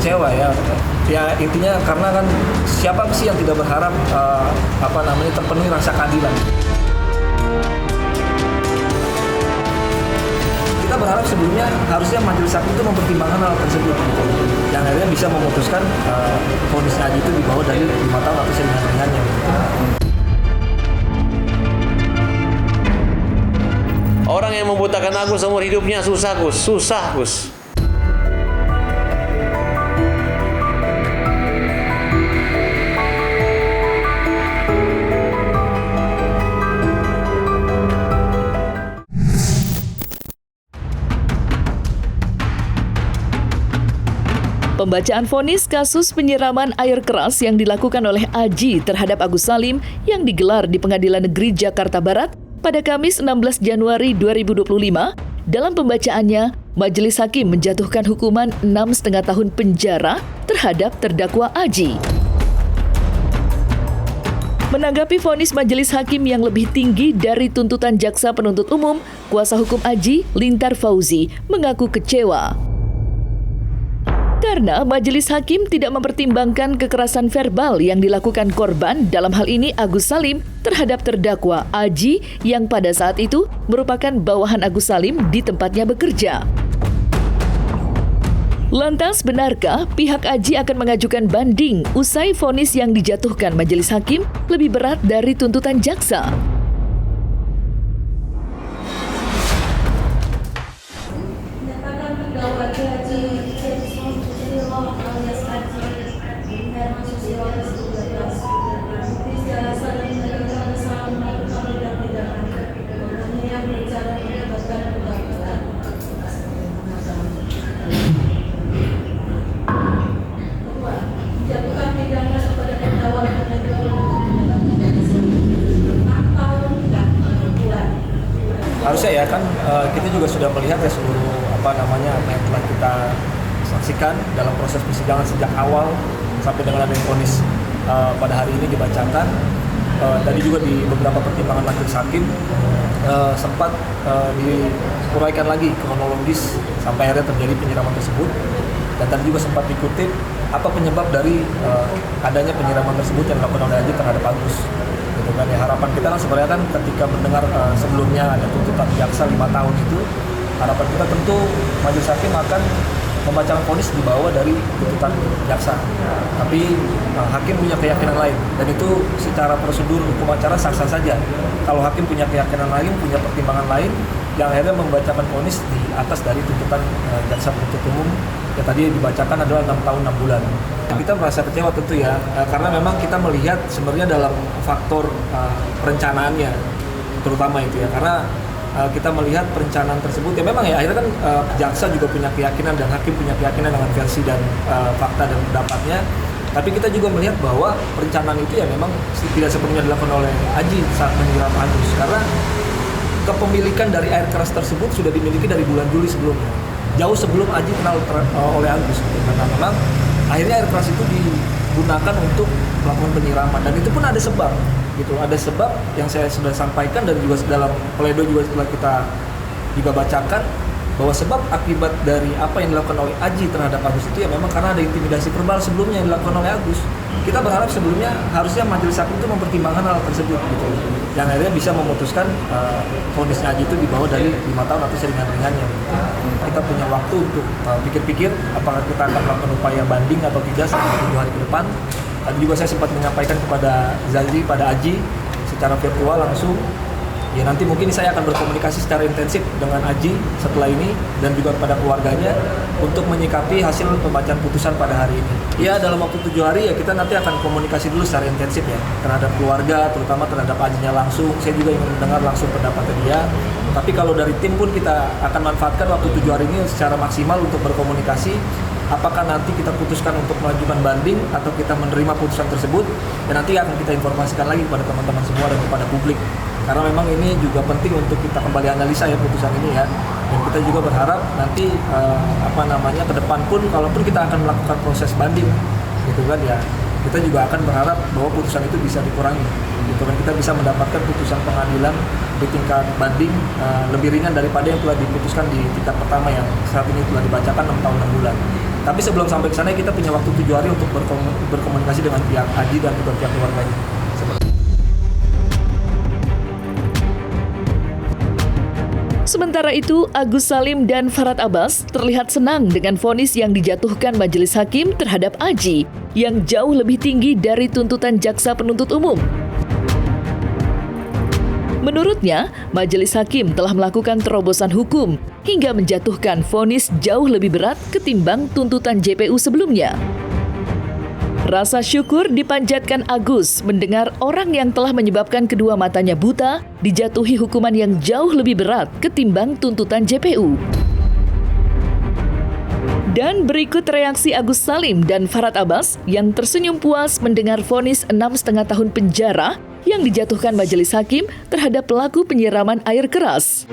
kecewa ya. Ya intinya karena kan siapa sih yang tidak berharap terpenuhi rasa keadilan. Kita berharap sebelumnya harusnya majelis hakim itu mempertimbangkan hal tersebut, yang akhirnya bisa memutuskan vonis Aji itu di bawah dari 5 tahun atau seringan-ringannya. Orang yang membutakan aku seumur hidupnya susah Gus. Pembacaan vonis kasus penyiraman air keras yang dilakukan oleh Aji terhadap Agus Salim yang digelar di Pengadilan Negeri Jakarta Barat pada Kamis 16 Januari 2025, dalam pembacaannya, Majelis Hakim menjatuhkan hukuman 6,5 tahun penjara terhadap terdakwa Aji. Menanggapi vonis Majelis Hakim yang lebih tinggi dari tuntutan jaksa penuntut umum, kuasa hukum Aji, Lintar Fauzi, mengaku kecewa karena Majelis Hakim tidak mempertimbangkan kekerasan verbal yang dilakukan korban, dalam hal ini Agus Salim, terhadap terdakwa Aji yang pada saat itu merupakan bawahan Agus Salim di tempatnya bekerja. Lantas, benarkah pihak Aji akan mengajukan banding usai vonis yang dijatuhkan Majelis Hakim lebih berat dari tuntutan jaksa? Harusnya ya kan kita juga sudah melihat ya seluruh apa yang telah kita saksikan dalam proses persidangan sejak awal sampai dengan adanya vonis pada hari ini dibacakan. Tadi juga di beberapa pertimbangan majelis hakim sempat diuraikan lagi kronologis sampai akhirnya terjadi penyiraman tersebut, dan tadi juga sempat dikutip apa penyebab dari adanya penyiraman tersebut yang dilakukan oleh Aji terhadap Agus. Gitu kan ya, harapan kita kan sebenarnya kan ketika mendengar sebelumnya ada tuntutan jaksa 5 tahun itu, harapan kita tentu majelis hakim akan membacakan vonis di bawah dari tuntutan jaksa. Tapi hakim punya keyakinan lain, dan itu secara prosedur hukum acara sah-sah saja. Kalau hakim punya keyakinan lain, punya pertimbangan lain, yang akhirnya membacakan vonis di atas dari tuntutan jaksa penuntut umum yang tadi dibacakan adalah 6 tahun 6 bulan. Kita merasa kecewa tentu ya, karena memang kita melihat sebenarnya dalam faktor perencanaannya terutama itu ya, karena kita melihat perencanaan tersebut ya memang ya akhirnya kan jaksa juga punya keyakinan dan hakim punya keyakinan dengan versi dan fakta dan pendapatnya, tapi kita juga melihat bahwa perencanaan itu ya memang tidak sepenuhnya dilakukan oleh Aji saat menyiram Agus, karena kepemilikan dari air keras tersebut sudah dimiliki dari bulan Juli sebelumnya, jauh sebelum Aji kenal oleh Agus. Karena memang akhirnya air keras itu digunakan untuk melakukan penyiraman, dan itu pun ada sebab gitu, ada sebab yang saya sudah sampaikan dan juga dalam pledoi juga setelah kita juga bacakan bahwa sebab akibat dari apa yang dilakukan oleh Aji terhadap Agus itu ya memang karena ada intimidasi verbal sebelumnya yang dilakukan oleh Agus. Kita berharap sebelumnya harusnya majelis hakim itu mempertimbangkan hal tersebut gitu, yang akhirnya bisa memutuskan vonisnya Aji itu di bawah dari 5 tahun atau seringan-ringannya gitu. Kita punya waktu untuk pikir-pikir apakah kita akan melakukan upaya banding atau tidak selama 7 hari ke depan. Tadi juga saya sempat menyampaikan kepada Zazi, pada Aji secara virtual langsung. Ya nanti mungkin saya akan berkomunikasi secara intensif dengan Aji setelah ini dan juga kepada keluarganya untuk menyikapi hasil pembacaan putusan pada hari ini. Ya dalam waktu 7 hari ya kita nanti akan komunikasi dulu secara intensif ya terhadap keluarga, terutama terhadap Ajinya langsung. Saya juga ingin mendengar langsung pendapatnya dia. Tapi kalau dari tim pun kita akan manfaatkan waktu 7 hari ini secara maksimal untuk berkomunikasi. Apakah nanti kita putuskan untuk mengajukan banding atau kita menerima putusan tersebut, dan nanti akan kita informasikan lagi kepada teman-teman semua dan kepada publik. Karena memang ini juga penting untuk kita kembali analisa ya putusan ini ya. Dan kita juga berharap nanti ke depan pun kalaupun kita akan melakukan proses banding gitu kan ya, kita juga akan berharap bahwa putusan itu bisa dikurangi. gitu kan, kita bisa mendapatkan putusan pengadilan di tingkat banding lebih ringan daripada yang telah diputuskan di tingkat pertama yang saat ini telah dibacakan 6 tahun 6 bulan. Tapi sebelum sampai ke sana kita punya waktu 7 hari untuk berkomunikasi dengan pihak Aji dan juga pihak keluarganya. Sementara itu, Agus Salim dan Farhad Abbas terlihat senang dengan vonis yang dijatuhkan majelis hakim terhadap Aji yang jauh lebih tinggi dari tuntutan jaksa penuntut umum. Menurutnya, majelis hakim telah melakukan terobosan hukum hingga menjatuhkan vonis jauh lebih berat ketimbang tuntutan JPU sebelumnya. Rasa syukur dipanjatkan Agus mendengar orang yang telah menyebabkan kedua matanya buta dijatuhi hukuman yang jauh lebih berat ketimbang tuntutan JPU. Dan berikut reaksi Agus Salim dan Farhad Abbas yang tersenyum puas mendengar vonis 6,5 tahun penjara yang dijatuhkan majelis hakim terhadap pelaku penyiraman air keras.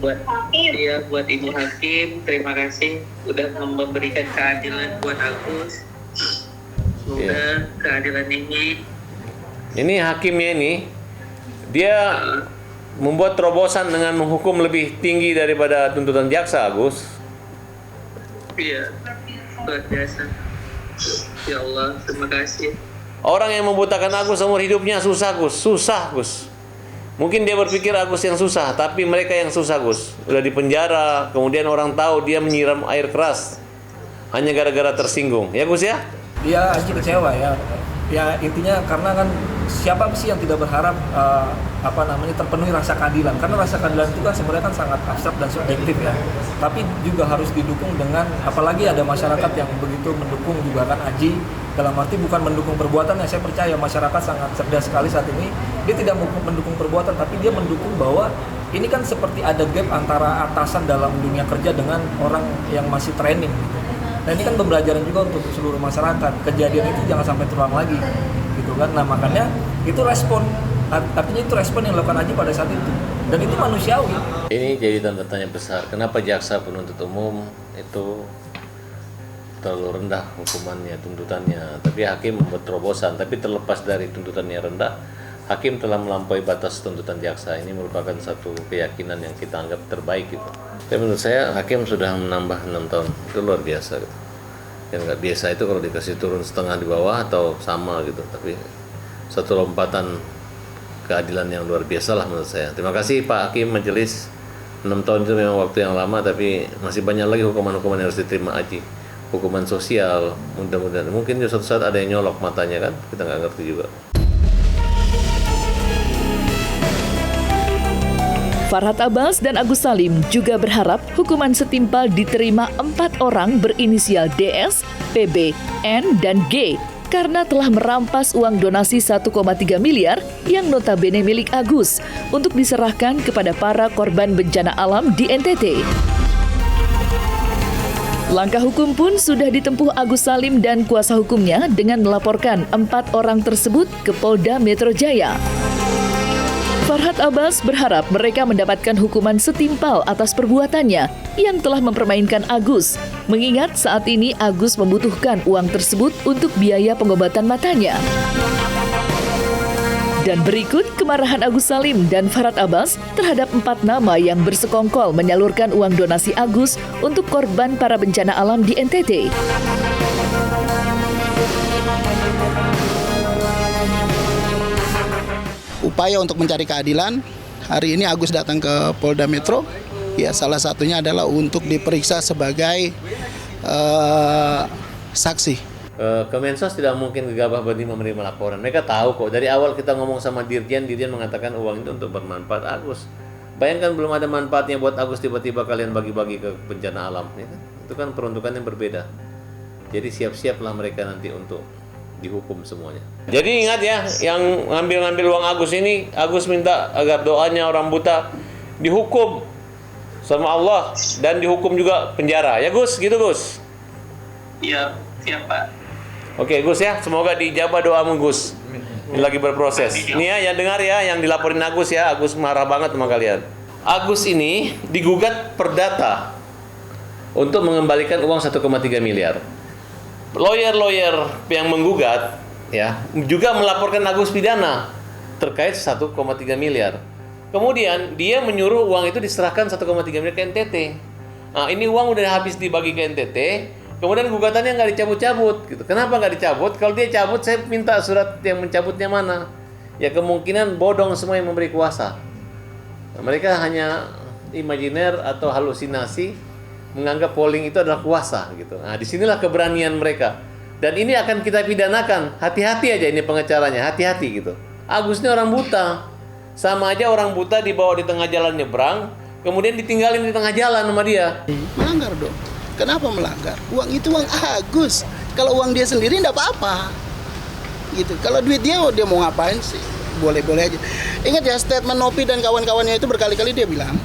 Buat Ibu Hakim, terima kasih udah memberikan keadilan buat Agus. Semoga keadilan ini hakimnya ini dia membuat terobosan dengan menghukum lebih tinggi daripada tuntutan jaksa, Agus. Iya, luar biasa. Ya Allah, terima kasih. Orang yang membutakan Agus seumur hidupnya susah, Gus. Mungkin dia berpikir Agus yang susah, tapi mereka yang susah, Gus. Udah di penjara, kemudian orang tahu dia menyiram air keras hanya gara-gara tersinggung. Ya, Gus ya? Dia Aji kecewa ya. Ya intinya karena kan siapa sih yang tidak berharap terpenuhi rasa keadilan, karena rasa keadilan itu kan sebenarnya kan sangat abstrak dan subjektif ya, tapi juga harus didukung dengan, apalagi ada masyarakat yang begitu mendukung juga kan Aji, dalam arti bukan mendukung perbuatan. Ya saya percaya masyarakat sangat cerdas sekali saat ini, dia tidak mendukung perbuatan tapi dia mendukung bahwa ini kan seperti ada gap antara atasan dalam dunia kerja dengan orang yang masih training gitu. Nah ini kan pembelajaran juga untuk seluruh masyarakat, kejadian itu jangan sampai terulang lagi gitu kan. Nah makanya itu artinya itu respon yang dilakukan Aji pada saat itu, dan itu manusiawi. Ini jadi tanda tanya besar, kenapa jaksa penuntut umum itu terlalu rendah hukumannya, tuntutannya, tapi hakim membuat terobosan. Tapi terlepas dari tuntutannya rendah, hakim telah melampaui batas tuntutan jaksa. Ini merupakan satu keyakinan yang kita anggap terbaik gitu. Tapi menurut saya hakim sudah menambah 6 tahun, itu luar biasa gitu. Yang nggak biasa itu kalau dikasih turun setengah di bawah atau sama gitu, tapi satu lompatan keadilan yang luar biasa lah menurut saya. Terima kasih Pak Hakim Majelis. 6 tahun itu memang waktu yang lama, tapi masih banyak lagi hukuman-hukuman yang harus diterima Aji. Hukuman sosial, mudah-mudahan. Mungkin suatu saat ada yang nyolok matanya kan, kita nggak ngerti juga. Farhad Abbas dan Agus Salim juga berharap hukuman setimpal diterima 4 orang berinisial DS, PB, N, dan G karena telah merampas uang donasi 1,3 miliar yang notabene milik Agus untuk diserahkan kepada para korban bencana alam di NTT. Langkah hukum pun sudah ditempuh Agus Salim dan kuasa hukumnya dengan melaporkan 4 orang tersebut ke Polda Metro Jaya. Farhad Abbas berharap mereka mendapatkan hukuman setimpal atas perbuatannya yang telah mempermainkan Agus, mengingat saat ini Agus membutuhkan uang tersebut untuk biaya pengobatan matanya. Dan berikut kemarahan Agus Salim dan Farhad Abbas terhadap 4 nama yang bersekongkol menyalurkan uang donasi Agus untuk korban para bencana alam di NTT. Upaya untuk mencari keadilan, hari ini Agus datang ke Polda Metro. Ya, salah satunya adalah untuk diperiksa sebagai saksi. Kemensos tidak mungkin gegabah berani menerima laporan. Mereka tahu kok. Dari awal kita ngomong sama Dirjen mengatakan uang itu untuk bermanfaat Agus. Bayangkan belum ada manfaatnya buat Agus, tiba-tiba kalian bagi-bagi ke bencana alam. Ya kan? Itu kan peruntukannya berbeda. Jadi siap-siaplah mereka nanti untuk dihukum semuanya. Jadi ingat ya, yang ngambil uang Agus ini, Agus minta agar doanya orang buta dihukum sama Allah dan dihukum juga penjara. Ya Gus, gitu Gus? Iya, siap Pak. Oke Gus ya, semoga dijabah doamu Gus. Ini lagi berproses. Ini ya, yang dengar ya, yang dilaporin Agus ya, Agus marah banget sama kalian. Agus ini digugat perdata untuk mengembalikan uang 1,3 miliar. lawyer yang menggugat ya juga melaporkan Agus pidana terkait 1,3 miliar. Kemudian dia menyuruh uang itu diserahkan 1,3 miliar ke NTT. Nah, ini uang udah habis dibagi ke NTT, kemudian gugatannya nggak dicabut-cabut gitu. Kenapa nggak dicabut? Kalau dia cabut, saya minta surat yang mencabutnya mana? Ya kemungkinan bodong semua yang memberi kuasa. Nah, mereka hanya imajiner atau halusinasi menganggap polling itu adalah kuasa gitu. Nah, disinilah keberanian mereka. Dan ini akan kita pidanakan. Hati-hati aja ini pengacaranya, hati-hati gitu. Agus ini orang buta. Sama aja orang buta dibawa di tengah jalan nyebrang, kemudian ditinggalin di tengah jalan sama dia. Melanggar dong. Kenapa melanggar? Uang itu uang Agus. Kalau uang dia sendiri enggak apa-apa. Gitu. Kalau duit dia mau ngapain sih? Boleh-boleh aja. Ingat ya, statement Nopi dan kawan-kawannya itu berkali-kali dia bilang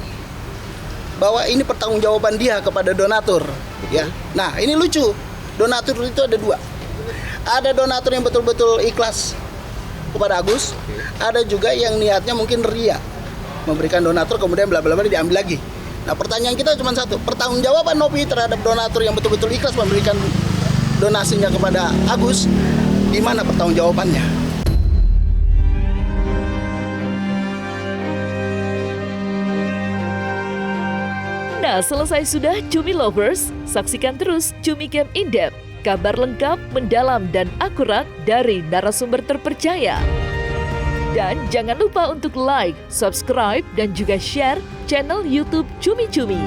bahwa ini pertanggungjawaban dia kepada donatur, ya. Nah, ini lucu. Donatur itu ada dua. Ada donatur yang betul-betul ikhlas kepada Agus, ada juga yang niatnya mungkin ria, memberikan donatur kemudian bla bla bla diambil lagi. Nah, pertanyaan kita cuma satu, pertanggungjawaban Nopi terhadap donatur yang betul-betul ikhlas memberikan donasinya kepada Agus, di mana pertanggungjawabannya? Nah, selesai sudah Cumi Lovers, saksikan terus Cumi Camp In-Depth, kabar lengkap, mendalam, dan akurat dari narasumber terpercaya. Dan jangan lupa untuk like, subscribe, dan juga share channel YouTube Cumi Cumi.